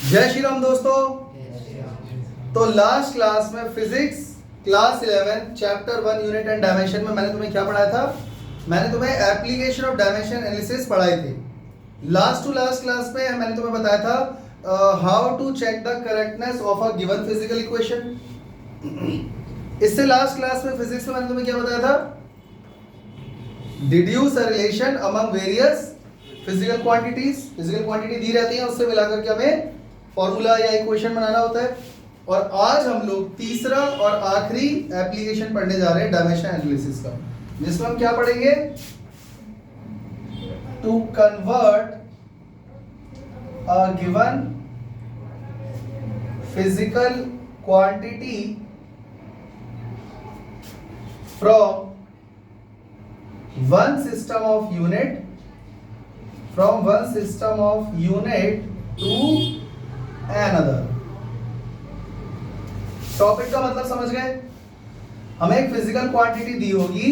जय श्री राम दोस्तों। तो लास्ट क्लास में physics class 11 chapter 1 unit and dimension में मैंने तुम्हें क्या पढ़ाया था? मैंने तुम्हें एप्लीकेशन ऑफ डायमेंशन एनालिसिस पढ़ाई थी। लास्ट टू लास्ट क्लास में मैंने तुम्हें बताया था how to check the correctness of a given physical equation. इससे लास्ट क्लास में फिजिक्स में मैंने तुम्हें क्या बताया था? Deduce a relation among various physical quantities. Physical quantity दी रहती है, उससे मिलाकर के हमें फॉर्मूला या इक्वेशन बनाना होता है। और आज हम लोग तीसरा और आखिरी एप्लीकेशन पढ़ने जा रहे हैं डायमेंशन एनालिसिस का, जिसमें हम क्या पढ़ेंगे? To convert a given physical quantity from one system of unit to another। Topic का मतलब समझ गए? हमें एक फिजिकल क्वांटिटी दी होगी,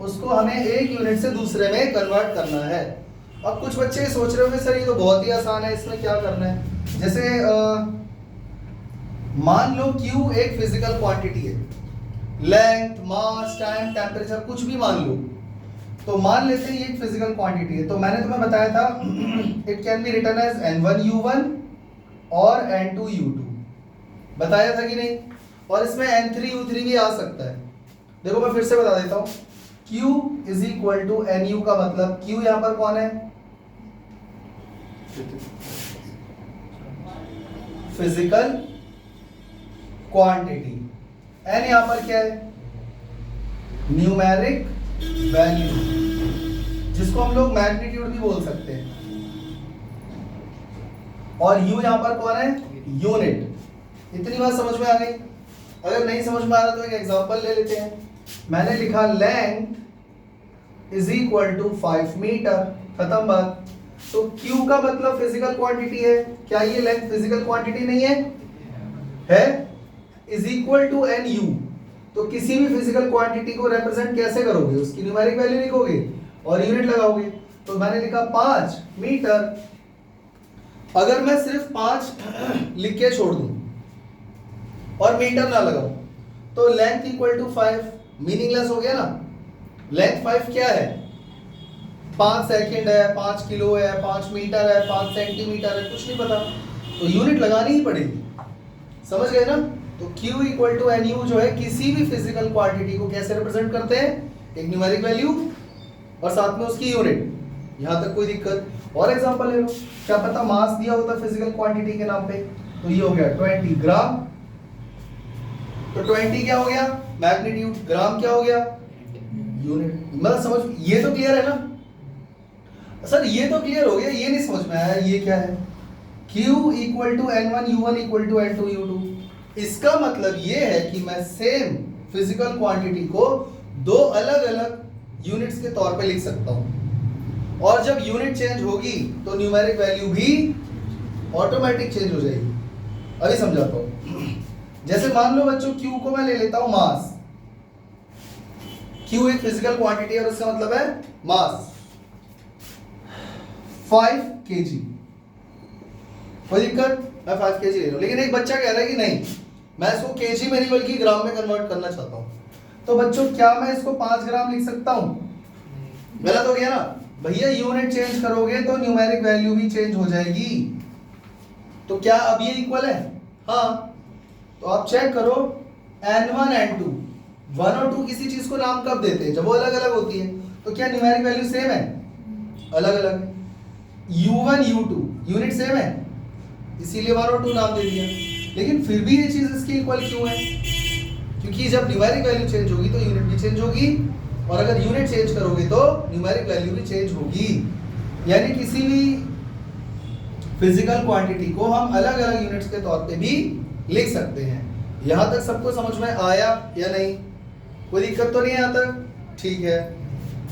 उसको हमें एक यूनिट से दूसरे में कन्वर्ट करना है। अब कुछ बच्चे सोच रहे होंगे सर ये तो बहुत ही आसान है, इसमें क्या करना है? जैसे मान लो Q एक फिजिकल क्वांटिटी है, लेंथ, मास, टाइम, टेम्परेचर कुछ भी मान लो। तो मान लेते हैं ये एक फिजिकल क्वांटिटी है। तो मैंने तुम्हें बताया था it can be written as N1U1 और N2U2, बताया था कि नहीं? और इसमें N3U3 भी आ सकता है। देखो मैं फिर से बता देता हूं, Q is equal to NU का मतलब Q यहां पर कौन है? Physical quantity. N यहां पर क्या है? न्यूमेरिक वैल्यू, जिसको हम लोग मैग्नीट्यूड भी बोल सकते हैं। और U यहां पर कौन है? यूनिट। इतनी बात समझ में आ गई? अगर नहीं समझ में आ रहा तो एक एग्जांपल ले लेते हैं। मैंने लिखा length is equal to 5 metre, खत्म बात। तो Q का मतलब फिजिकल क्वांटिटी है, क्या ये लेंथ फिजिकल क्वांटिटी नहीं है? है। Is equal to NU। तो किसी भी फिजिकल क्वांटिटी को रिप्रेजेंट कैसे करोगे? उसकी न्यूमेरिक वैल्यू लिखोगे और यूनिट लगाओगे। तो मैंने लिखा 5 मीटर। अगर मैं सिर्फ 5 लिख के छोड़ दूं और मीटर ना लगाऊं तो लेंथ इक्वल टू 5 मीनिंगलेस हो गया ना। लेंथ 5 क्या है? 5 सेकंड है, 5 किलो है, 5 मीटर है, 5 सेंटीमीटर है, कुछ नहीं पता। तो यूनिट लगानी ही पड़ेगी, समझ गए ना? तो Q इक्वल टू NU जो है किसी भी फिजिकल क्वांटिटी को कैसे रिप्रेजेंट करते हैं? एक न्यूमेरिक वैल्यू और साथ में उसकी यूनिट। यहां तक कोई दिक्कत? और एग्जांपल ले लो, क्या पता मास दिया होता फिजिकल क्वांटिटी के नाम पे। तो ये हो गया 20 ग्राम। तो 20 क्या हो गया? मैग्नीट्यूड। ग्राम क्या हो गया? यूनिट। मतलब समझ, ये तो क्लियर है ना सर? ये तो क्लियर हो गया, ये नहीं समझ में आया ये क्या है? Q equal to N1U1 equal to N2U2। इसका मतलब ये है कि मैं सेम फिजिकल क्वांटिटी को दो अलग अलग यूनिट्स के तौर पे लिख सकता हूं, और जब यूनिट चेंज होगी तो न्यूमेरिक वैल्यू भी ऑटोमेटिक चेंज हो जाएगी। अभी समझाता हूं। जैसे मान लो बच्चों Q को मैं ले लेता हूं मास। Q एक फिजिकल क्वांटिटी है और उसका मतलब है मास 5 kg। कोई दिक्कत? मैं 5 kg ले रहा हूं, लेकिन एक बच्चा कह रहा है कि नहीं मैं इसको केजी में नहीं बल्कि ग्राम में कन्वर्ट करना चाहता हूं। तो बच्चों क्या मैं इसको 5 ग्राम लिख सकता हूं? गलत हो गया ना भैया। यूनिट चेंज करोगे तो न्यूमेरिक वैल्यू भी चेंज हो जाएगी। तो क्या अब ये इक्वल है? हाँ। तो आप चेक करो N1 N2, 1 और 2 किसी चीज को नाम कब देते हैं? जब वो अलग अलग होती है। तो क्या न्यूमेरिक वैल्यू सेम है? अलग अलग। U1 U2 यूनिट सेम है, इसीलिए 1 और 2 नाम दे दिया। लेकिन फिर भी ये चीज इसकी इक्वल क्यों है? क्योंकि जब न्यूमेरिक वैल्यू चेंज होगी तो यूनिट भी चेंज होगी, और अगर यूनिट चेंज करोगे तो न्यूमेरिक वैल्यू भी चेंज होगी। यानी किसी भी फिजिकल क्वांटिटी को हम अलग अलग यूनिट्स के तौर पे भी लिख सकते हैं। यहां तक सबको समझ में आया या नहीं? कोई दिक्कत तो नहीं? यहां तक ठीक है।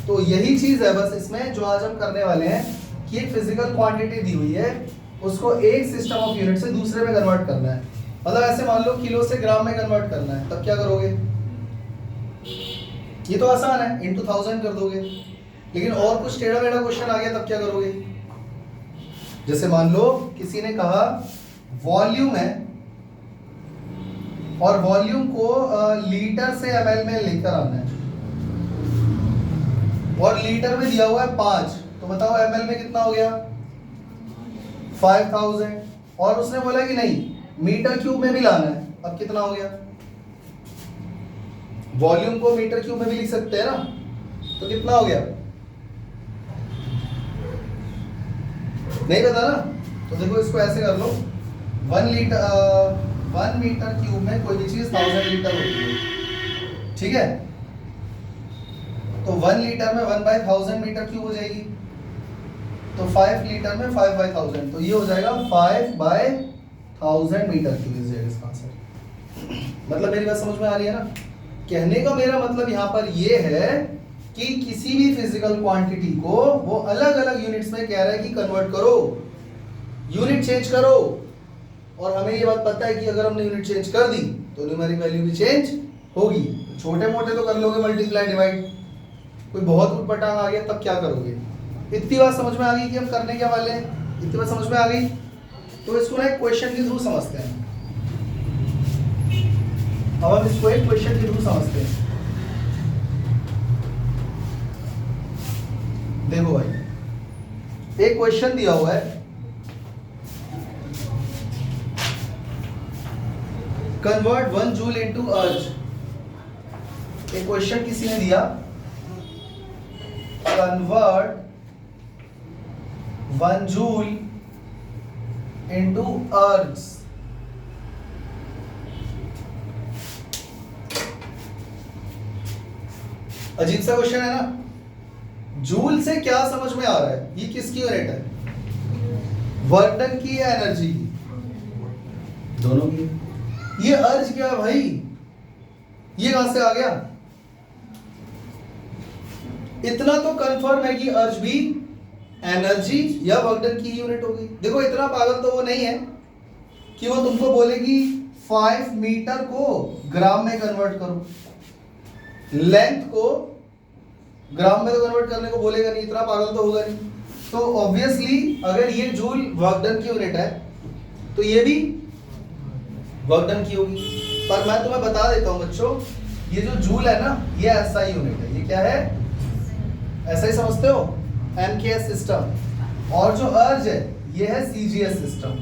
तो यही चीज है बस इसमें जो आज हम करने वाले हैं कि एक फिजिकल क्वांटिटी दी हुई है, उसको एक सिस्टम ऑफ यूनिट से दूसरे में कन्वर्ट करना है। मतलब ऐसे मान लो किलो से ग्राम में कन्वर्ट करना है, तब क्या करोगे? ये तो आसान है, इनटू 1000 कर दोगे। लेकिन और कुछ टेढ़ा मेढ़ा क्वेश्चन आ गया तब क्या करोगे? जैसे मान लो किसी ने कहा वॉल्यूम है और वॉल्यूम को लीटर से ml में लेकर आना है, और लीटर में दिया हुआ है 5, तो बताओ ml में कितना हो गया 5000, और उसने बोला कि नहीं मीटर क्यूब में भी लाना है। अब कितना हो गया, वॉल्यूम को मीटर क्यूब में भी लिख सकते हैं ना, तो कितना हो गया, नहीं पता ना, तो देखो इसको ऐसे कर लो, 1 मीटर क्यूब में कोई भी चीज 1000 लीटर होती है, ठीक है, तो 1 लीटर में 1/1000 मीटर क्यूब हो जाएगी, तो 5 लीटर में 5/1000, तो ये हो जाएगा 5/1000 मीटर क्यूब इज इसका आंसर। मतलब मेरी बात समझ में आ रही है ना? कहने का मेरा मतलब यहाँ पर ये है कि किसी भी फिजिकल क्वांटिटी को वो अलग अलग यूनिट्स में कह रहा है कि कन्वर्ट करो, यूनिट चेंज करो, और हमें ये बात पता है कि अगर हमने यूनिट चेंज कर दी तो न्यूमेरिक वैल्यू भी चेंज होगी। छोटे मोटे तो कर लोगे मल्टीप्लाई डिवाइड, कोई बहुत उटपटांग आ गया तब क्या करोगे? इतनी बात समझ में आ गई कि हम करने क्या वाले हैं? इतनी बात समझ में आ गई, तो इसको ना एक क्वेश्चन के थ्रू समझते हैं। अब हम इसको एक क्वेश्चन के थ्रू समझते हैं। देखो भाई, एक क्वेश्चन दिया हुआ है, कन्वर्ट 1 जूल इनटू अर्ज। एक क्वेश्चन किसी ने दिया, कन्वर्ट 1 जूल इनटू अर्ज। अजीब सा क्वेश्चन है ना? जूल से क्या समझ में आ रहा है? ये किसकी यूनिट है? वर्क डन की या एनर्जी की? दोनों की। ये अर्ज क्या है भाई? ये कहां से आ गया? इतना तो कंफर्म है कि अर्ज भी एनर्जी या वर्क डन की यूनिट होगी। देखो इतना पागल तो वो नहीं है कि वो तुमको बोलेगी 5 मीटर को ग्राम में कन्वर्ट करो, लेंथ को ग्राम में तो कन्वर्ट करने को बोलेगा नहीं, इतना पागल तो होगा नहीं। तो ऑब्वियसली अगर ये जूल वर्क डन की यूनिट है तो ये भी वर्क डन की होगी। पर मैं तुम्हें बता देता हूं बच्चों, ये जो जूल है ना, ये ऐसा यूनिट है। ये क्या है? ऐसा ही समझते हो, एमकेएस सिस्टम। और जो अर्ज है ये है CGS system,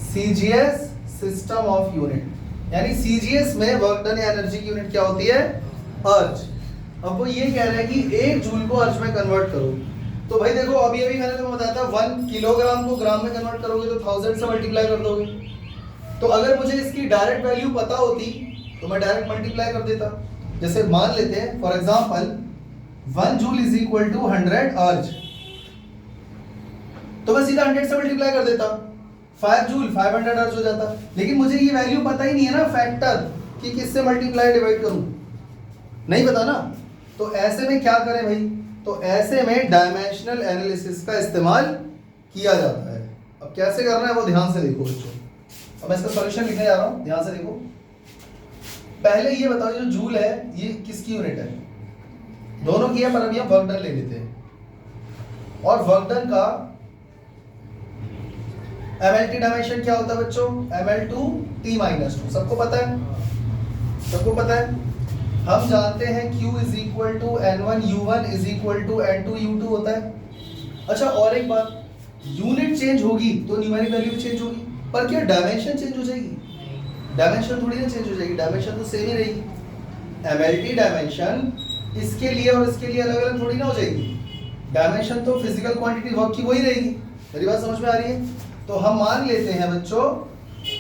CGS system of unit. यानी सीजीएस में वर्क डन या एनर्जी की यूनिट क्या होती है? अर्ज। अब वो ये कह रहा है कि 1 जूल को अर्ज में कन्वर्ट करो। तो भाई देखो, अभी अभी मैंने तुम्हें बताया था 1 किलोग्राम को ग्राम में कन्वर्ट करोगे तो 1000 से मल्टीप्लाई कर दोगे। तो अगर मुझे इसकी डायरेक्ट वैल्यू पता होती तो मैं डायरेक्ट मल्टीप्लाई कर देता। जैसे मान लेते हैं for example 1 joule is equal to 100 erg, तो मैं सीधा 100 से मल्टीप्लाई कर देता। 5 जूल 500 अर्ज हो जाता। लेकिन मुझे ये वैल्यू पता ही नहीं है ना, फैक्टर, कि किससे मल्टीप्लाई डिवाइड करूं, नहीं पता ना। तो ऐसे में क्या करें भाई? तो ऐसे में डायमेंशनल एनालिसिस का इस्तेमाल किया जाता है। अब कैसे करना है वो ध्यान से देखो बच्चों। अब मैं इसका सॉल्यूशन लिखने जा रहा हूं, ध्यान से देखो। पहले ये बताओ, जो जूल है ये किसकी यूनिट है? दोनों की है, पर अभी हम वर्क डन ले लेते हैं। और वर्क डन का MLT डायमेंशन क्या होता है बच्चों? ML2T-2। सबको पता है? सबको पता है? हम जानते हैं Q is equal to N1 U1 is equal to N2 U2 होता है। अच्छा, और एक बात, यूनिट चेंज होगी तो न्यूमेरिक वैल्यू भी चेंज होगी, पर क्या डायमेंशन चेंज हो जाएगी? डायमेंशन थोड़ी ना चेंज हो जाएगी, डायमेंशन तो सेम ही रहेगी। MLT डायमेंशन इसके लिए और इसके लिए अलग अलग थोड़ी ना हो जाएगी। डायमेंशन तो फिजिकल क्वांटिटी वर्क की वही रहेगी। मेरी बात समझ में आ रही है? तो हम मान लेते हैं बच्चों,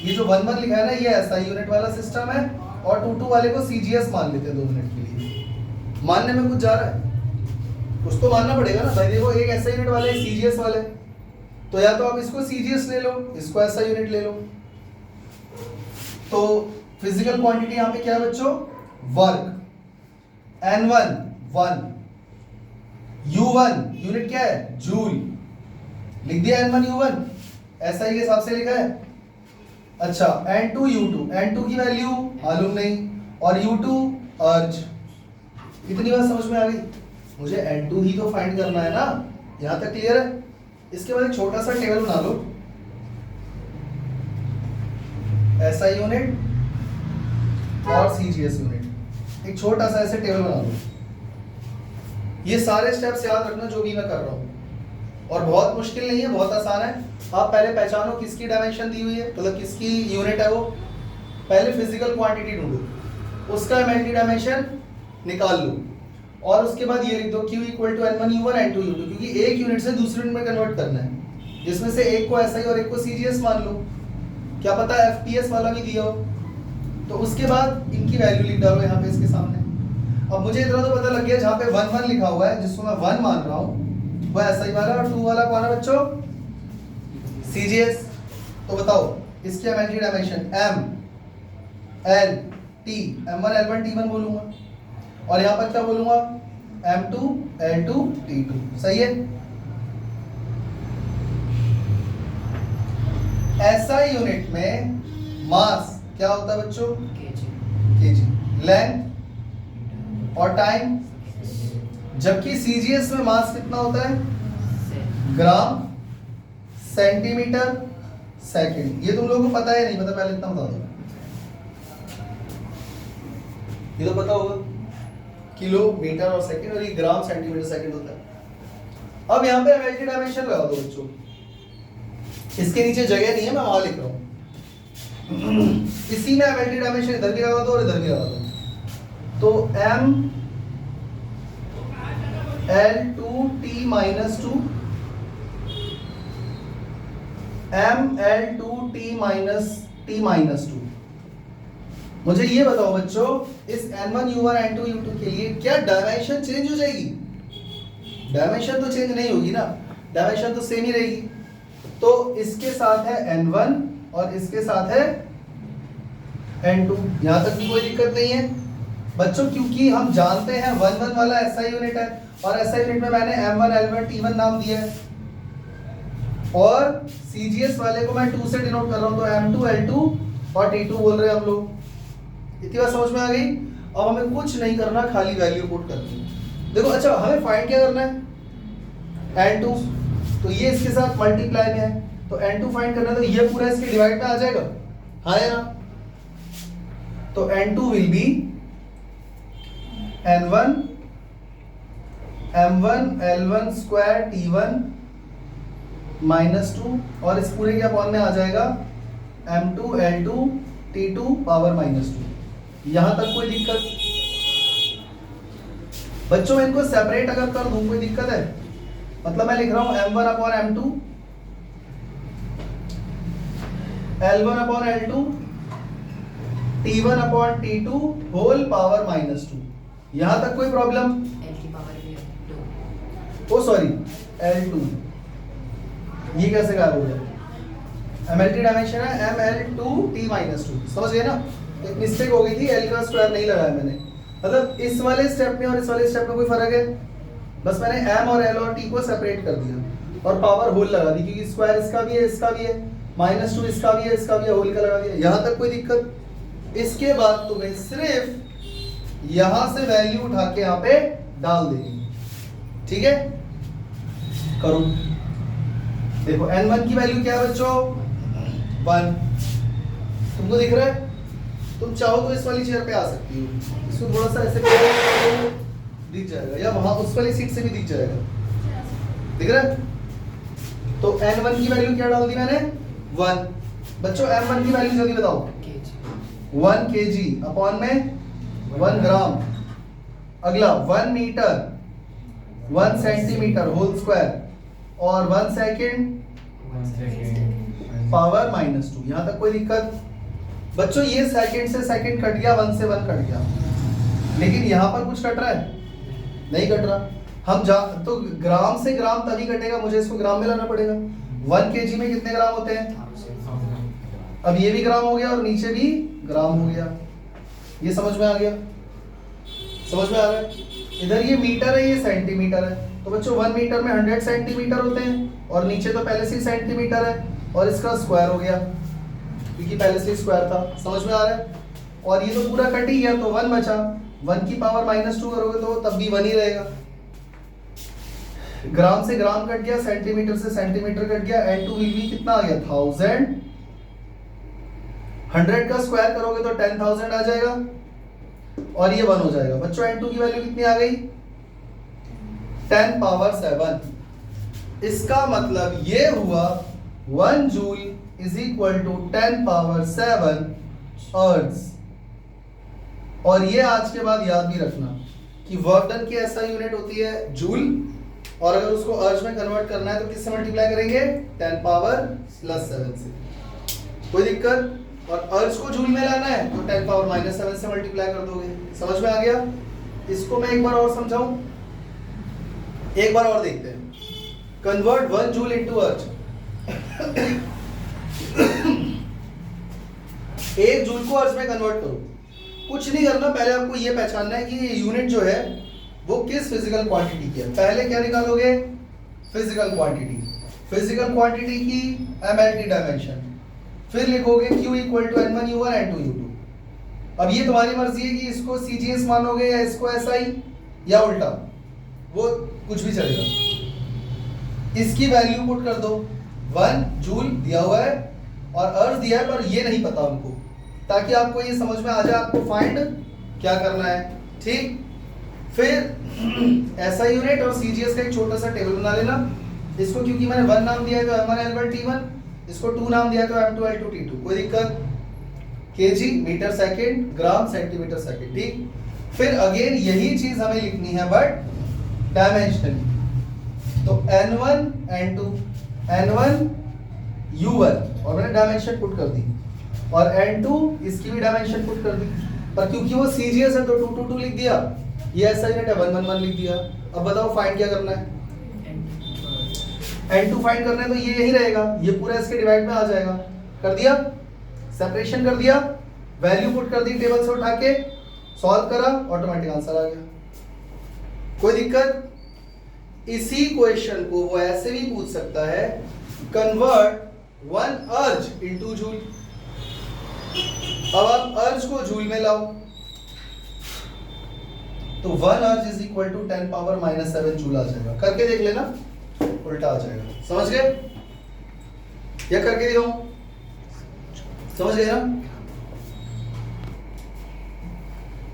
ये जो 1 लिखा है ना, ये ऐसा यूनिट वाला सिस्टम है, और 2 वाले को सीजीएस मान लेते हैं 2 मिनट के लिए। मानने में कुछ जा रहा है? कुछ तो मानना पड़ेगा ना भाई। देखो, एक ऐसा यूनिट वाला है, सीजीएस वाला है, तो या तो आप इसको सीजीएस ले लो, इसको ऐसा यूनिट ले लो। तो फिजिकल क्वांटिटी यहां पे क्या है बच्चों? वर्क। N1 1, U1 यूनिट क्या है? जूल। लिख दिया N1 U1, ऐसा ही के हिसाब से लिखा है। अच्छा, N2 U2, N2 की वैल्यू मालूम नहीं, और U2 अर्ज। इतनी बात समझ में आ गई? मुझे N2 ही तो फाइंड करना है ना। यहां तक क्लियर है? इसके बाद एक छोटा सा टेबल बना लो। SI यूनिट और CGS यूनिट। एक छोटा सा ऐसे टेबल बना लो। ये सारे स्टेप्स याद रखना जो भी मैं कर रहा हूँ, और बहुत मुश्किल नहीं है, बहुत आसान है। आप पहले पहचानो किसकी डायमेंशन दी हुई है, मतलब किसकी यूनिट है वो। पहले फिजिकल क्वांटिटी ढूंढो, उसका एमएलटी डायमेंशन निकाल लो, और उसके बाद ये लिख दो Q equal to N1 U1 N2 U2, क्योंकि एक यूनिट से दूसरे यूनिट में कन्वर्ट करना है, जिसमें से एक को SI और एक को CGS मान लो, क्या पता FPS वाला भी दिया हो। तो उसके बाद इनकी वैल्यू लिख डालो यहाँ पे इसके सामने। अब मुझे इतना तो पता लग गया, जहाँ पे 1 1 लिखा हुआ है, जिसको मैं 1 मान रहा हूँ, वो SI वाला, और 2 वाला कौन है बच्चों? CGS। तो बताओ इसकी MLT dimension M L T, M1 L1 T1 बोलूंगा, और यहाँ पर क्या बोलूंगा? M2 L2 T2। सही है। SI यूनिट में मास क्या होता है बच्चों? केजी। लेंथ और टाइम, जबकि CGS में मास कितना होता है? ग्राम सेंटीमीटर सेकंड। ये तुम लोगों को पता है नहीं पता? पहले इतना बता दो, ये तो पता होगा, किलो मीटर और सेकंड, और ये ग्राम सेंटीमीटर सेकंड होता है। अब यहाँ पे एमएलटी डायमेंशन लगा दो बच्चों, इसके नीचे जगह नहीं है, मैं वहां लिख रहा हूं। इसी में एमएलटी डायमेंशन इधर भी लगा दो और इधर भी लगा दो। तो M L2T minus 2, M L2T minus T minus 2। मुझे ये बताओ बच्चों, इस N1 U1 N2 U2 के लिए क्या डायमेंशन चेंज हो जाएगी? डायमेंशन तो चेंज नहीं होगी ना, डायमेंशन तो सेम ही रहेगी। तो इसके साथ है N1 और इसके साथ है N2, यहां तक भी कोई दिक्कत नहीं है बच्चों, क्योंकि हम जानते हैं 1 1 वाला SI यूनिट है, और SI यूनिट में मैंने M1 L1 T1 नाम दिया है, और CGS वाले को मैं 2 से डिनोट कर रहा हूं, तो M2 L2 और T2 बोल रहे हैं हम लोग। इतनी बात समझ में आ गई? अब हमें कुछ नहीं करना, खाली वैल्यू पुट करनी है। देखो अच्छा, हमें फाइंड क्या करना है? N2, तो ये इसके साथ मल्टीप्लाई में है, तो N2 फाइंड करना है, तो ये पूरा इसके डिवाइड में आ जाएगा, हाँ या ना? तो N2 will B N1 M1 L1 square T1 -2, और इस पूरे के अपॉन में आ जाएगा M2 L2 T2 पावर -2। यहां तक कोई दिक्कत? बच्चों मैं इनको सेपरेट अगर कर दूं कोई दिक्कत है? मतलब मैं लिख रहा हूं M1 upon M2 L1 upon L2 T1 upon T2 whole power -2। यहां तक कोई प्रॉब्लम? ओ सॉरी L2, ये कैसे गायब हो गया? एमएलटी डायमेंशन है ML2T -2, समझ गए ना? एक मिस्टेक हो गई थी, L का स्क्वायर नहीं लगाया मैंने, मतलब इस वाले स्टेप में और इस वाले स्टेप में कोई फर्क है? बस मैंने M और L और T को सेपरेट कर दिया और पावर होल लगा दी, क्योंकि स्क्वायर इसका भी है इसका भी है, -2 इसका भी है इसका भी है, होल का लगा दिया। यहां तक कोई दिक्कत? इसके बाद तुम्हें सिर्फ यहां से वैल्यू उठा के यहाँ पे डाल देनी, ठीक है? करो, देखो N1 की वैल्यू क्या है बच्चों? 1। तुमको दिख रहा है? तुम चाहो तो इस वाली चेयर पे आ सकती हो, इसको थोड़ा सा ऐसे करो, दिख जाएगा, या वहां उस वाली सीट से भी दिख जाएगा, दिख रहा है? तो N1 की वैल्यू क्या डाल दी मैंने? 1। बच्चों M1 की वैल्यू जल्दी बताओ। 1 kg अपॉन में 1 ग्राम, अगला 1 मीटर 1 सेंटीमीटर होल स्क्वायर, और 1 सेकेंड पावर -2। यहां तक कोई दिक्कत? बच्चों ये सेकंड से सेकंड कट गया, 1 से 1 कट गया, लेकिन यहां पर कुछ कट रहा है? नहीं कट रहा। हम तो ग्राम से ग्राम तभी कटेगा, मुझे इसको ग्राम में लाना पड़ेगा। 1 kg में कितने ग्राम होते हैं? अब ये भी ग्राम हो गया और नीचे भी ग्राम हो गया। ये समझ में आ गया? समझ में आ रहा है? इधर ये मीटर है, ये सेंटीमीटर है, तो बच्चों 1 मीटर में 100 सेंटीमीटर होते हैं, और नीचे तो पहले से ही सेंटीमीटर है, और इसका स्क्वायर हो गया क्योंकि पहले से ही स्क्वायर था। समझ में आ रहा है? और ये तो पूरा कट ही गया, तो 1 बचा। 1 की पावर -2 करोगे तो तब भी 1 ही रहेगा। ग्राम से ग्राम कट गया, सेंटीमीटर से सेंटीमीटर कट गया। N2 विल बी कितना आ गया? 1000 100 का स्क्वायर करोगे तो 10,000 आ जाएगा और ये 1 हो जाएगा। बच्चों n2 की वैल्यू कितनी आ गई? 10 पावर 7। इसका मतलब ये हुआ 1 joule is equal to 10 power 7 erg. और ये आज के बाद याद भी रखना कि वर्क डन की ऐसा यूनिट होती है जूल, और अगर उसको अर्ज में कन्वर्ट करना है तो किससे मल्टीप्लाई करेंगे? 10 पावर प्लस 7 से। कोई दिक्कत? और अर्ज को जूल में लाना है तो 10 पावर माइनस 7 से मल्टीप्लाई कर दोगे। समझ में आ गया? इसको मैं एक बार और समझाऊं, एक बार और देखते हैं। कन्वर्ट 1 जूल इनटू अर्ज। 1 जूल को अर्ज में कन्वर्ट करो। कुछ नहीं करना, पहले आपको ये पहचानना है कि ये यूनिट जो है वो किस फिजिकल क्वांटिटी की है। पहले क्या निकालोगे? Physical quantity. फिजिकल क्वांटिटी की एमएलटी डायमेंशन, फिर लिखोगे Q equal to N1 U1 N2 U2। अब ये तुम्हारी मर्जी है कि इसको CGS मानोगे या इसको SI या उल्टा, वो कुछ भी चलेगा। इसकी वैल्यू पुट कर दो। 1 जूल दिया हुआ है और अर्ज दिया है पर ये नहीं पता उनको, ताकि आपको ये समझ में आ जाए आपको फाइंड क्या करना है। ठीक, फिर SI यूनिट और CGS का एक छोटा सा टेबल बना लेना। इसको क्योंकि मैंने 1 नाम दिया है तो M1 L1 T1, इसको 2 नाम दिया तो M2 L2 T2। कोई दिक्कत? Kg metre second, gram centimetre second. ठीक, फिर अगेन यही चीज हमें लिखनी है बट डायमेंशनली। तो N1 N2 N1 U1 और मैंने डायमेंशन पुट कर दी, और N2 इसकी भी डायमेंशन पुट कर दी, पर क्योंकि वो CGS है तो 2 2 2 लिख दिया। ये SI यूनिट है 1 1 1 लिख दिया। अब बताओ फाइंड क्या करना है? N2 फाइंड करना है तो ये यही रहेगा, ये पूरा इसके डिवाइड में आ जाएगा। कर दिया, सेपरेशन कर दिया, वैल्यू पुट कर दी टेबल से उठा के, सॉल्व करा, ऑटोमेटिक आंसर आ गया। कोई दिक्कत? इसी क्वेश्चन को वो ऐसे भी पूछ सकता है, कन्वर्ट 1 अर्ज इनटू जूल। अब आप अर्ज को जूल में लाओ तो 1 erg is equal to 10 power minus 7 joule आ जाएगा। करके देख लेना, उल्टा आ जाएगा। समझ गए? या करके दिखाऊं? समझ गए ना?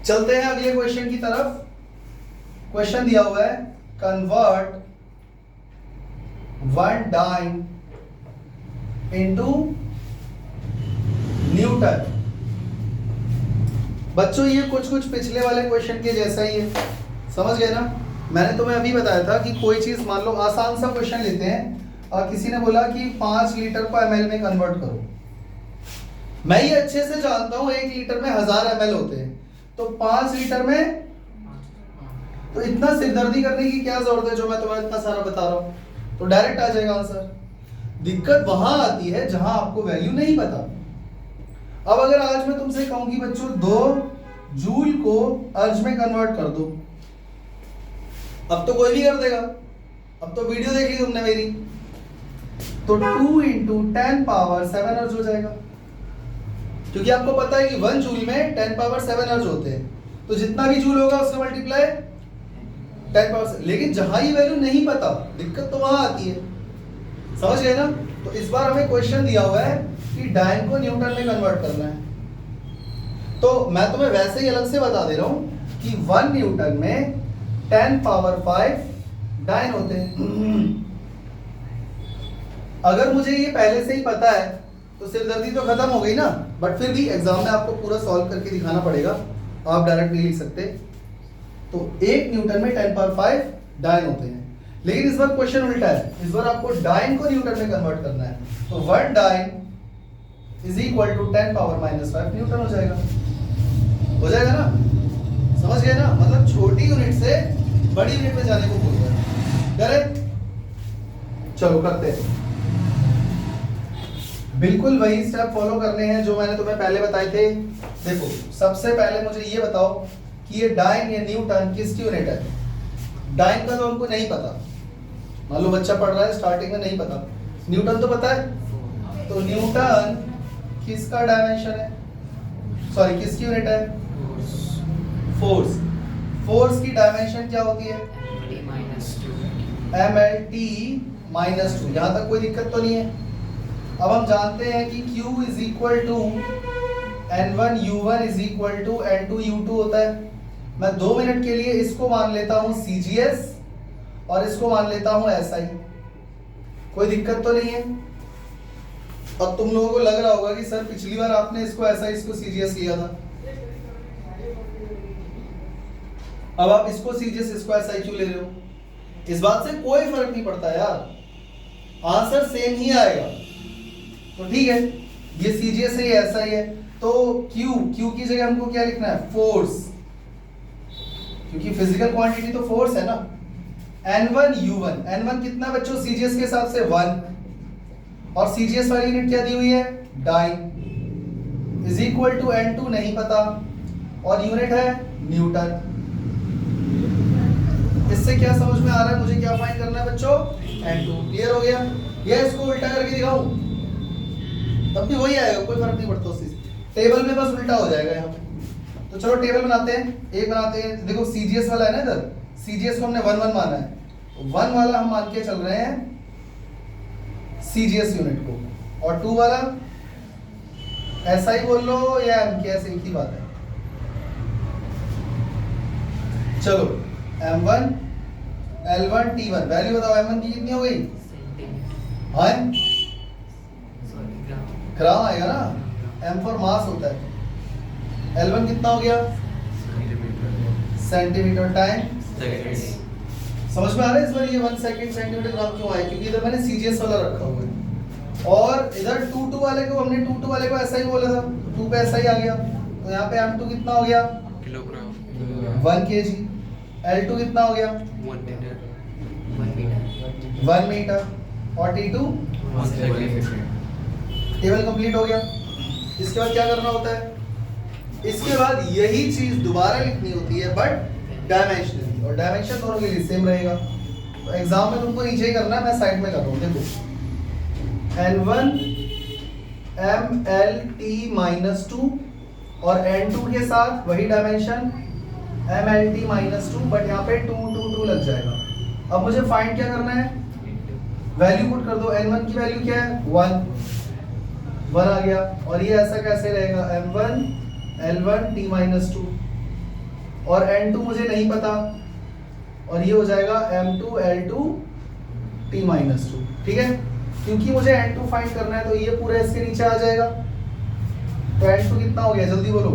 चलते हैं अगले क्वेश्चन की तरफ। क्वेश्चन दिया हुआ है, कन्वर्ट 1 डाइन इनटू न्यूटन। बच्चों ये कुछ कुछ पिछले वाले क्वेश्चन के जैसा ही है। समझ गए ना? मैंने तुम्हें अभी बताया था कि कोई चीज मान लो आसान सा क्वेश्चन लेते हैं और किसी ने बोला कि 5 लीटर को ml में कन्वर्ट करो। मैं ये अच्छे से जानता हूं 1 लीटर में 1000 ml होते हैं, तो 5 लीटर में तो इतना सिरदर्दी करने की क्या जरूरत है जो मैं तुम्हें इतना सारा बता रहा हूं, तो डायरेक्ट आ जाएगा आंसर। दिक्कत वहां आती है जहां आपको वैल्यू नहीं पता। अब अगर आज मैं तुमसे कहूं कि बच्चों 2 जूल को अर्ज में कन्वर्ट कर दो, अब तो कोई भी कर देगा। अब तो वीडियो देख ली तुमने मेरी, तो 2 इंटू 10 पावर 7 अर्ज हो जाएगा, क्योंकि आपको पता है कि 1 जूल में 10 पावर 7 अर्ज होते हैं, तो जितना भी जूल होगा उसका मल्टीप्लाई 10 पावर 7। लेकिन जहां ये वैल्यू नहीं पता, दिक्कत तो वहां आती है। समझ गए ना? तो इस बार हमें क्वेश्चन दिया हुआ है कि डाइन को न्यूटन में कन्वर्ट करना है। तो मैं तुम्हें वैसे ही अलग से बता दे रहा हूं कि 1 न्यूटन में 10 पावर 5 डाइन होते हैं। अगर मुझे ये पहले से ही पता है तो सिरदर्दी तो खत्म हो गई ना, बट फिर भी एग्जाम में आपको पूरा सॉल्व करके दिखाना पड़ेगा, आप डायरेक्ट नहीं लिख सकते। तो 1 न्यूटन में 10 पावर 5 डाइन होते हैं, लेकिन इस बार क्वेश्चन उल्टा है। इस बार आपको डाइन को न्यूटन में कन्वर्ट करना है, तो 1 dyne is equal to 10 power minus 5 newton हो जाएगा। हो जाएगा ना? समझ गए ना? मतलब छोटी यूनिट से बड़ी यूनिट में जाने को बोल रहा है। करेक्ट? चलो करते हैं। बिल्कुल वही स्टेप फॉलो करने हैं जो मैंने तुम्हें पहले बताए थे। देखो, सबसे पहले मुझे ये बताओ कि ये डाइन या न्यूटन किसकी यूनिट है? डाइन का तो हमको नहीं पता, मान लो बच्चा पढ़ रहा है स्टार्टिंग में नहीं पता। न्यूटन तो पता है, तो न्यूटन किसका डायमेंशन है? सॉरी, किसकी यूनिट है? फोर्स। फोर्स की डायमेंशन क्या होती है? mlt -2। यहां तक कोई दिक्कत तो नहीं है। अब हम जानते हैं कि Q is equal to N1U1 is equal to N2U2 होता है। मैं 2 मिनट के लिए इसको मान लेता हूं CGS और इसको मान लेता हूं SI। कोई दिक्कत तो नहीं है। अब तुम लोगों को लग रहा होगा कि सर पिछली बार आपने इसको SI इसको CGS लिया था, अब आप इसको CGS इसको SI क्यों ले रहे हो? इस बात से कोई फर्क नहीं पड़ता यार, आंसर सेम ही आएगा। तो ठीक है, ये CGS है ये SI है, तो Q की जगह हमको क्या लिखना है? फोर्स, क्योंकि फिजिकल क्वांटिटी तो फोर्स है ना। N1U1, N1 कितना बच्चों? CGS के हिसाब से 1, और CGS वाली यूनिट क्या दी हुई है? Dine, is equal to N2 नहीं पता, और यूनिट है न्यूटन। इससे क्या समझ में आ रहा है मुझे क्या फाइंड करना है बच्चों? N2। क्लियर हो गया? या इसको उल्टा करके दिखाऊं तब भी वही आएगा, कोई फर्क नहीं पड़ता। उस टेबल में बस उल्टा हो जाएगा यहाँ पे। तो चलो टेबल बनाते हैं, एक बनाते हैं। देखो CGS वाला है ना इधर, CGS को हमने 1 1 माना है, 1 वाला हम मान के चल रहे हैं CGS यूनिट को, और 2 वाला SI बोल लो या MKS, एक ही बात है। चलो M1 L1 T1 वैल्यू बताओ, M1 की कितनी हो गई? हाँ ग्राम आएगा ना, M फॉर मास होता है। L1 कितना हो गया? सेंटीमीटर टाइम समझ में आ रहा है? इस बार ये 1 सेकंड सेंटीमीटर ग्राम क्यों आया? क्योंकि इधर मैंने CGS वाला रखा हुआ है, और इधर 2 वाले को हमने 2 वाले को SI बोला था, 2 पे SI आ गया, तो यहाँ पे M2 कितना हो गया? Kilogram, 1 kg। L2 कितना हो गया? 1 मीटर, और T2 टेबल कंप्लीट हो गया। इसके बाद क्या करना होता है? इसके बाद यही चीज दोबारा लिखनी होती है, बट डायमेंशनली, और डायमेंशन दोनों के लिए सेम रहेगा। तो एग्जाम में तुमको नीचे ही करना है, मैं साइड में कर रहा हूँ। देखो N1 MLT-2 और N2 के साथ वही डायमेंशन MLT-2, बट यहाँ पे 2 2 2 लग जाएगा। अब मुझे फाइंड क्या करना है? वैल्यू पुट कर दो। N1 की वैल्यू क्या है? 1 आ गया, और ये ऐसा कैसे रहेगा? M1 L1 T-2, और N2 मुझे नहीं पता, और ये हो जाएगा M2 L2 T-2। ठीक है, क्योंकि मुझे N2 फाइंड करना है तो ये पूरा इसके नीचे आ जाएगा। तो N2 कितना हो गया? जल्दी बोलो।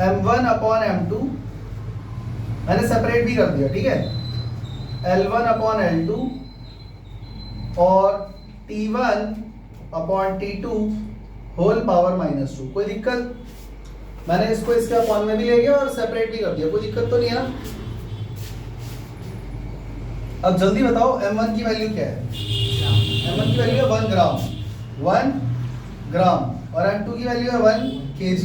M1 अपॉन M2 मैंने सेपरेट भी कर दिया, ठीक है। L1 अपॉन L2 और T1 upon T2 whole power -2। कोई दिक्कत? मैंने इसको इसके अपॉन में भी ले गया और सेपरेट भी कर दिया, कोई दिक्कत तो नहीं है ना? अब जल्दी बताओ M1 की वैल्यू क्या है? M1 की वैल्यू है 1 ग्राम, 1 ग्राम, और M2 की वैल्यू है 1 kg।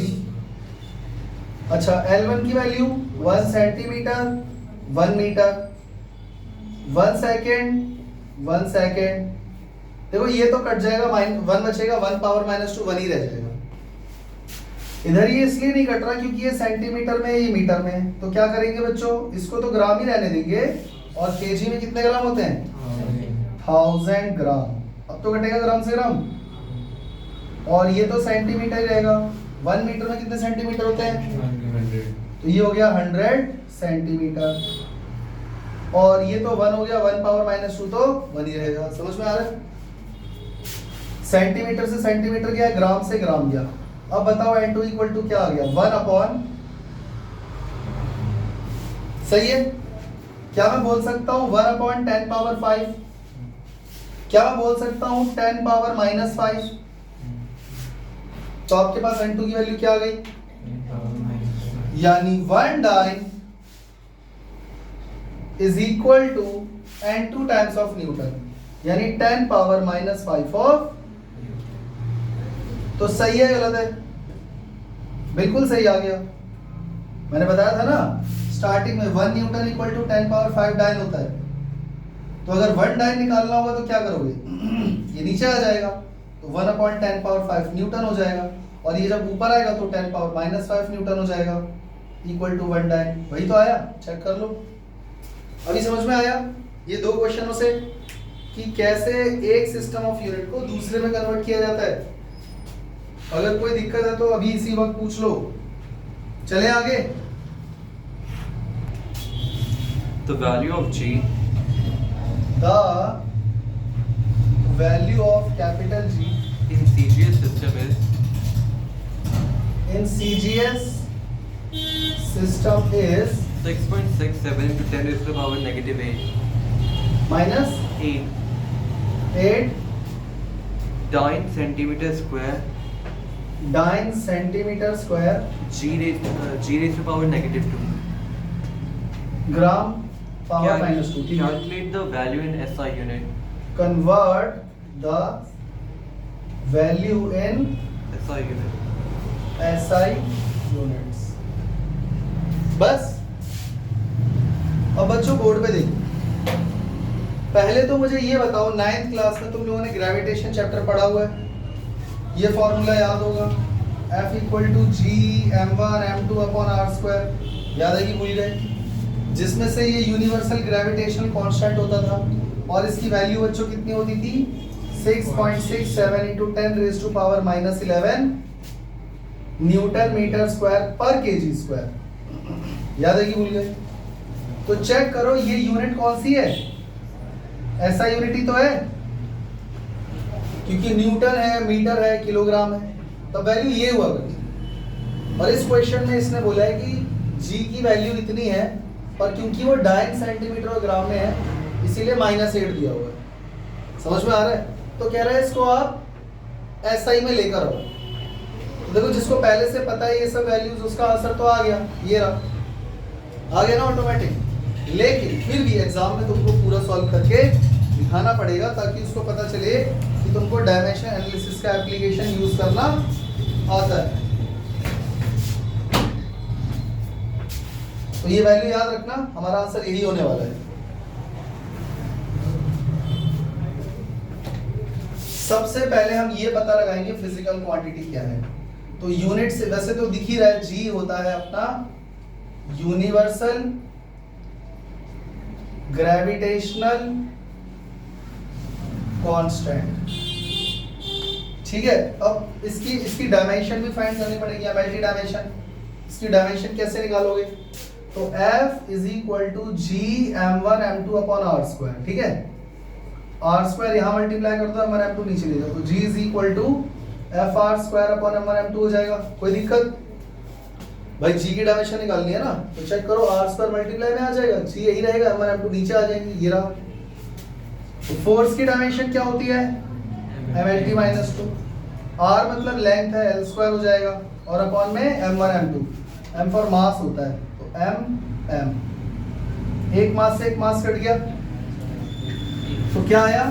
अच्छा, L1 की value 1 centimetre, 1 metre, 1 second, 1 second. देखो ये तो कट जाएगा, 1 बचेगा, 1 पावर -2 1 ही रह जाएगा। इधर ये इसलिए नहीं कट रहा क्योंकि ये सेंटीमीटर में, ये मीटर में है। तो क्या करेंगे बच्चों? इसको तो ग्राम ही रहने देंगे, और केजी में कितने ग्राम होते हैं? 1000 ग्राम। अब तो कटेगा ग्राम से ग्राम, और ये तो सेंटीमीटर ही रहेगा। 1 मीटर में कितने सेंटीमीटर होते हैं? तो ये हो गया 100 सेंटीमीटर, और ये तो 1 हो गया, 1 पावर -2 तो 1 ही रहेगा। समझ में आ रहा है? सेंटीमीटर से सेंटीमीटर गया, ग्राम से ग्राम गया। अब बताओ N2 इक्वल टू क्या आ गया? 1 अपॉन, सही है? क्या मैं बोल सकता हूं 1 अपॉन 10 पावर 5? क्या मैं बोल सकता हूं 10 पावर -5? तो आपके पास N2 की वैल्यू क्या आ गई? यानी 1 dyne is equal to N2 times of newton, यानी 10 पावर -5 ऑफ। तो सही है गलत है? बिल्कुल सही आ गया। मैंने बताया था ना स्टार्टिंग में 1 newton equal to 10 power 5 dyne होता है। तो अगर 1 डाइन निकालना होगा तो क्या करोगे? ये नीचे आ जाएगा, तो 1 अपॉन 10 पावर 5 न्यूटन हो जाएगा, और ये जब ऊपर आएगा तो 10 पावर -5 न्यूटन हो जाएगा, इक्वल टू 1 डाइन। वही तो आया, चेक कर लो। अभी समझ में आया ये 2 क्वेश्चनों से कि कैसे एक सिस्टम ऑफ यूनिट को दूसरे में कन्वर्ट किया जाता है। अगर कोई दिक्कत है तो अभी इसी वक्त पूछ लो। चले आगे। The value of G The value of capital G in CGS system is in CGS system is 6.67 into 10 raised to the power negative 8. minus 8 8 9 centimeter square 9 centimeter square G raised to power negative 2. gram power minus 2. Calculate the value in SI unit. Convert the value in SI unit. SI units. बस। अब बच्चों board पे देखो। पहले तो मुझे ये बताओ, 9th क्लास में तुम लोगों ने ग्रेविटेशन चैप्टर पढ़ा हुआ है, ये फॉर्मूला याद होगा, F equal to G m1 m2 upon R square, याद है कि भूल गए? जिसमें से ये यूनिवर्सल ग्रेविटेशनल कांस्टेंट होता था और इसकी वैल्यू बच्चों कितनी होती थी? 6.67 into 10 raise to power minus 11 newton metre square पर केजी स्क्वायर, याद है कि भूल गए? तो चेक करो ये यूनिट कौन सी है? ऐसा यूनिट ही तो है, क्योंकि न्यूटन है, मीटर है, किलोग्राम है, तो वैल्यू ये हुआ करती। और इस क्वेश्चन में इसने बोला है कि जी की वैल्यू इतनी है, पर क्योंकि वो 9 सेंटीमीटर और ग्राम में है इसीलिए -8 दिया हुआ है। समझ में आ रहा है? तो कह रहा है इसको आप एसआई में लेकर आओ। तो देखो जिसको पहले से पता है ये सब वैल्यूज, उसका आंसर तो आ गया, ये रहा, आ गया ना ऑटोमेटिक। लेकिन फिर भी एग्जाम में तुमको पूरा सॉल्व करके दिखाना पड़ेगा ताकि उसको पता चले कि तुमको डायमेंशन एनालिसिस का एप्लीकेशन यूज करना आता है। तो ये वैल्यू याद रखना, हमारा आंसर यही होने वाला है। सबसे पहले हम ये पता लगाएंगे फिजिकल क्वांटिटी क्या है। तो यूनिट से वैसे तो दिख ही रहा है, जी होता है अपना यूनिवर्सल ग्रेविटेशनल कांस्टेंट, ठीक है। अब इसकी डायमेंशन भी फाइंड करनी पड़ेगी, मल्टी डायमेंशन। इसकी डायमेंशन कैसे निकालोगे? तो F is equal to G m1 m2 upon R square, ठीक है। आर स्क्वायर यहाँ मल्टीप्लाई कर दो, m1 m2 नीचे ले जाओ, तो g is equal to F R square upon m1 m2 हो जाएगा। कोई दिक्कत? भाई g की डायमेंशन निकालनी है ना, तो चेक करो, आर स्क्वायर मल्टीप्लाई में आ जाएगा, g यही रहेगा, m1 m2 नीचे आ जाएंगे, ये रहा। तो फोर्स की डायमेंशन क्या होती है? mlt minus 2। r मतलब लेंथ है, l स्क्वायर हो जाएगा, और अपॉन में m1 m2, m for mass होता है, तो m एक मास से एक मास कट गया, तो क्या आया?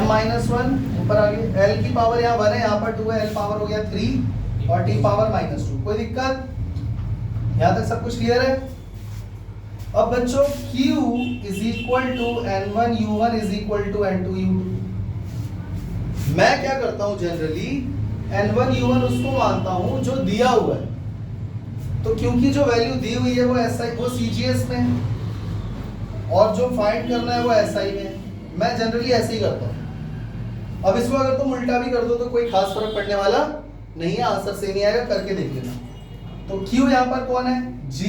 m-1 ऊपर आ गया, l की पावर यहाँ 1 है, यहाँ पर 2 है, l पावर हो गया 3 और t पावर -2। कोई दिक्कत? यहाँ तक सब कुछ क्लियर है? अब बच्चों q is equal to n1 u1 is equal to n2 u2। मैं क्या करता हूँ जनरली, n1 u1 उसको मानता हूँ जो दिया हुआ है, तो क्योंकि जो वैल्यू दी हुई है वो SI वो CGS में है और जो फाइंड करना है वो SI में है, मैं जनरली ऐसे ही करता हूँ। अब इसको अगर तुम उल्टा भी कर दो तो कोई खास फर्क पड़ने वाला नहीं है, आंसर सेम ही आएगा, करके देख लेना। तो Q यहाँ पर कौन है? G।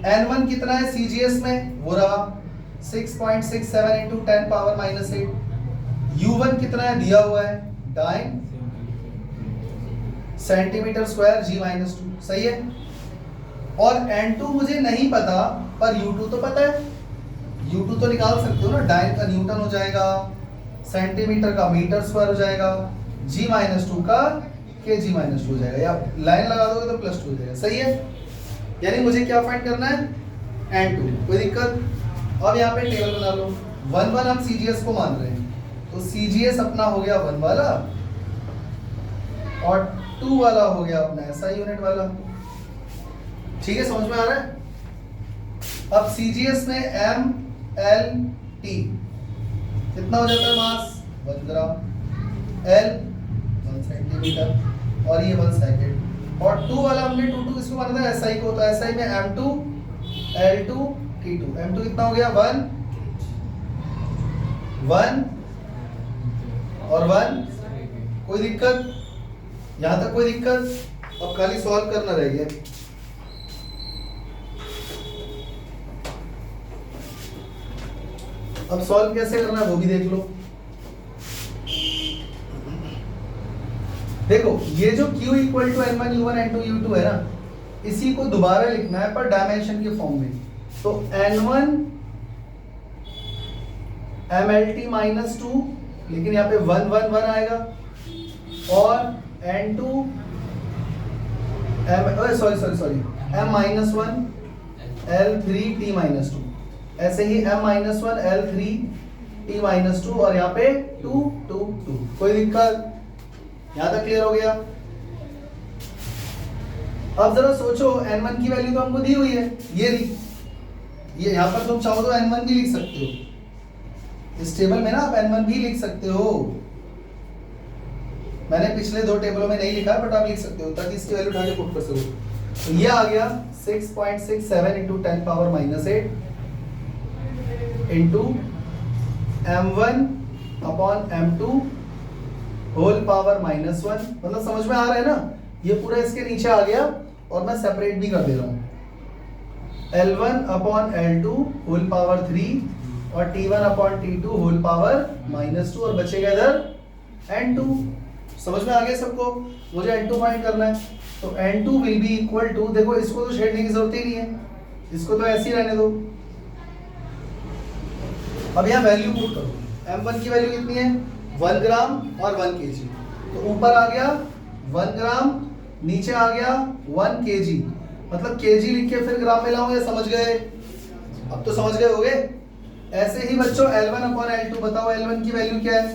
N1 कितना है CGS में? वो रहा 6.67 इंटू 10 पावर -8। U1 कितना है दिया हुआ है? 9 सेंटीमीटर स्क्वायर G -2, सही है। और N2 मुझे नहीं पता, पर U2 तो पता है, U2 तो निकाल सकते हो ना, डाइन का न्यूटन हो जाएगा, सेंटीमीटर का मीटर स्क्वायर हो जाएगा, G -2 का kg -2 हो जाएगा, या लाइन लगा दोगे तो +2 हो जाएगा, सही है। यानी मुझे क्या फाइंड करना है? N2। कोई दिक्कत? अब यहाँ पे टेबल बना लो, 1 हम CGS को मान रहे हैं, तो CGS अपना हो गया 1 वाला और 2 वाला हो गया अपना SI यूनिट वाला, ठीक है, समझ में आ रहा है? अब CGS में MLT कितना हो जाता है मास? 1 ग्राम, L 1 सेंटीमीटर और ये 1 सेकेंड, और 2 वाला हमने 2 किसको माना था? SI को, तो SI में M2 L2 T2, M2 कितना हो गया? 1 1 और 1 कोई दिक्कत? यहाँ तक कोई दिक्कत? अब खाली सॉल्व करना रह गया। अब सॉल्व कैसे करना है वो भी देख लो। देखो ये जो Q equal to N1 U1 N2 U2 है ना, इसी को दोबारा लिखना है पर डायमेंशन के फॉर्म में। तो N1 MLT माइनस 2, लेकिन यहाँ पे 1 1 1 आएगा, और N2 M minus 1 L3 T minus 2, ऐसे ही M minus 1 L3 T minus 2, और यहाँ पे 2 2 2। कोई दिक्कत? यहाँ तक क्लियर हो गया? अब जरा सोचो, N1 की वैल्यू तो हमको दी हुई है, ये रही। ये यहाँ पर तुम चाहो तो N1 भी लिख सकते हो, इस टेबल में ना आप N1 भी लिख सकते हो। मैंने पिछले 2 टेबलों में नहीं लिखा, बट आप लिख सकते हो ताकि इसकी वैल्यू उठा के पुट कर सको। तो ये आ गया 6.67 into 10 power minus 8 into M1 upon M2 whole power minus 1। मतलब समझ में आ रहा है ना? ये पूरा इसके नीचे आ गया, और मैं सेपरेट भी कर दे रहा हूँ। L1 upon L2 whole power 3 और T1 upon T2 whole power minus 2, और बचेगा इधर N2। समझ में आ गया सबको? मुझे N2 फाइंड करना है, तो N2 will be equal to, देखो इसको तो छेड़ने की जरूरत ही नहीं है, इसको तो ऐसे ही रहने दो। अब यहाँ वैल्यू पुट करो। M1 की वैल्यू कितनी है? 1 ग्राम और 1 kg। तो ऊपर आ गया 1 ग्राम, नीचे आ गया 1 kg। मतलब kg लिख के फिर ग्राम में लाऊंगा, समझ गए? अब तो समझ गए होगे। ऐसे ही बच्चों L1 अपॉन L2, बताओ L1 की वैल्यू क्या है?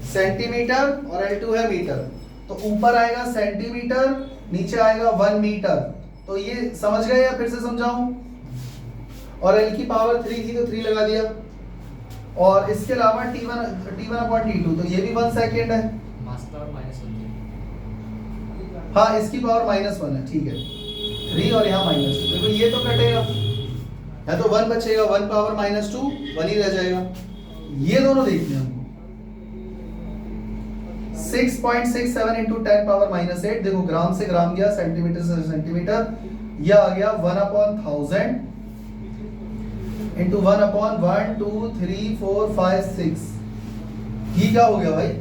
सेंटीमीटर, और L2 है मीटर। तो ऊपर आएगा सेंटीमीटर, नीचे आएगा 1 मीटर। तो ये समझ गए या फिर से समझाऊं? और L की पावर 3 थी तो 3 लगा दिया, और इसके अलावा T1 अपॉन T2, तो ये भी 1 सेकेंड है। हाँ, इसकी पावर माइनस 1 है, ठीक है, 3 और यहाँ माइनस 2। देखो ये तो कटेगा, या तो 1 बचेगा, 1 पावर माइनस 2 1 ही रह जाएगा। ये दोनों देखने हैं हमको। 6.67 इंटू 10 पावर माइनस 8, देखो ग्राम से ग्राम गया, सेंटीमीटर से सेंटीमीटर, यह आ गया 1 अपॉन 1000 इंटू 1 अपॉन 1 2 3 4 5 6। ये क्या हो गया भाई?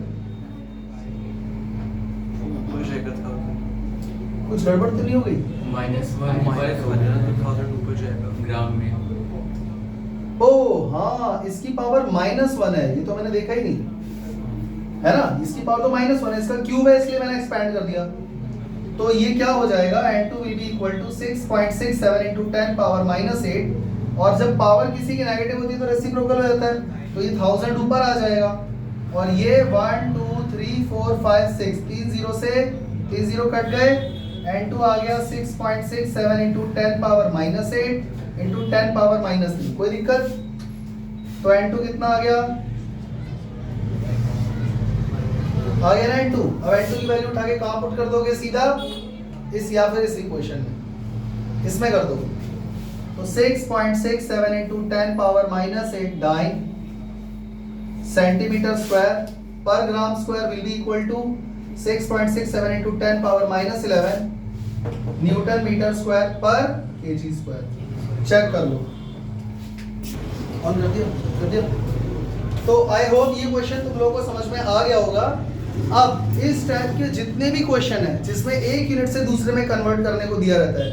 कुछ गड़बड़ तो नहीं हो गई? -1 ग्राम में। ओ हाँ, इसकी पावर -1 है, ये तो मैंने देखा ही नहीं है ना। इसकी पावर तो -1 है, इसका क्यूब है, इसलिए मैंने एक्सपेंड कर दिया। तो ये क्या हो जाएगा? N2 will be equal to 6.67 into 10 power minus 8, और जब पावर किसी की नेगेटिव होती है तो रेसिप्रोकल हो जाता है, तो ये 1000 ऊपर आ जाएगा, और ये 1 2 3 4 5 6, 3 0 से 3 0 कट गए। N2 आ गया 6.67 into 10 power minus 8 into 10 power minus 3। कोई दिक्कत? तो N2 कितना आ गया? आ गया ना N2। अब N2 की वैल्यू उठा के कहां पुट कर दोगे? सीधा इस या फिर इस इक्वेशन में, इसमें कर दो। तो 6.67 into 10 power minus 8 dyne centimetre square per gram square will be equal to 6.67 into 10 power minus 11 newton metre square पर केजी स्क्वायर। चेक कर लो, ऑन कर दिया। तो आई होप ये क्वेश्चन तुम लोगों को समझ में आ गया होगा। अब इस टाइप के जितने भी क्वेश्चन हैं जिसमें एक यूनिट से दूसरे में कन्वर्ट करने को दिया रहता है,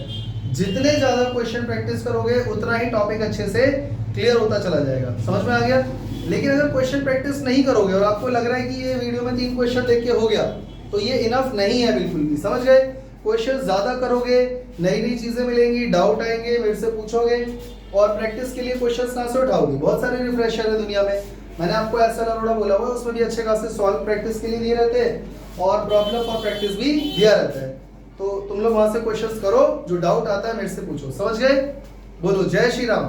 जितने ज्यादा क्वेश्चन प्रैक्टिस करोगे उतना ही टॉपिक अच्छे से क्लियर होता चला जाएगा। समझ में आ गया? लेकिन अगर क्वेश्चन प्रैक्टिस नहीं करोगे और आपको लग रहा है कि ये वीडियो में 3 क्वेश्चन देख के हो गया, तो ये इनफ नहीं है बिल्कुल भी। समझ गए? क्वेश्चन ज्यादा करोगे, नई नई चीजें मिलेंगी, डाउट आएंगे, मेरे से पूछोगे, और प्रैक्टिस के लिए क्वेश्चन कहां से उठाओगे? बहुत सारे रिफ्रेशर है दुनिया में। मैंने आपको ऐसा अरोड़ा बोला हुआ है, उसमें भी अच्छे खासे सॉल्व प्रैक्टिस के लिए दिए रहते हैं, और प्रॉब्लम और प्रैक्टिस भी दिया रहता है। तो तुम लोग वहां से क्वेश्चंस करो, जो डाउट आता है मेरे से पूछो। समझ गए? बोलो जय श्री राम।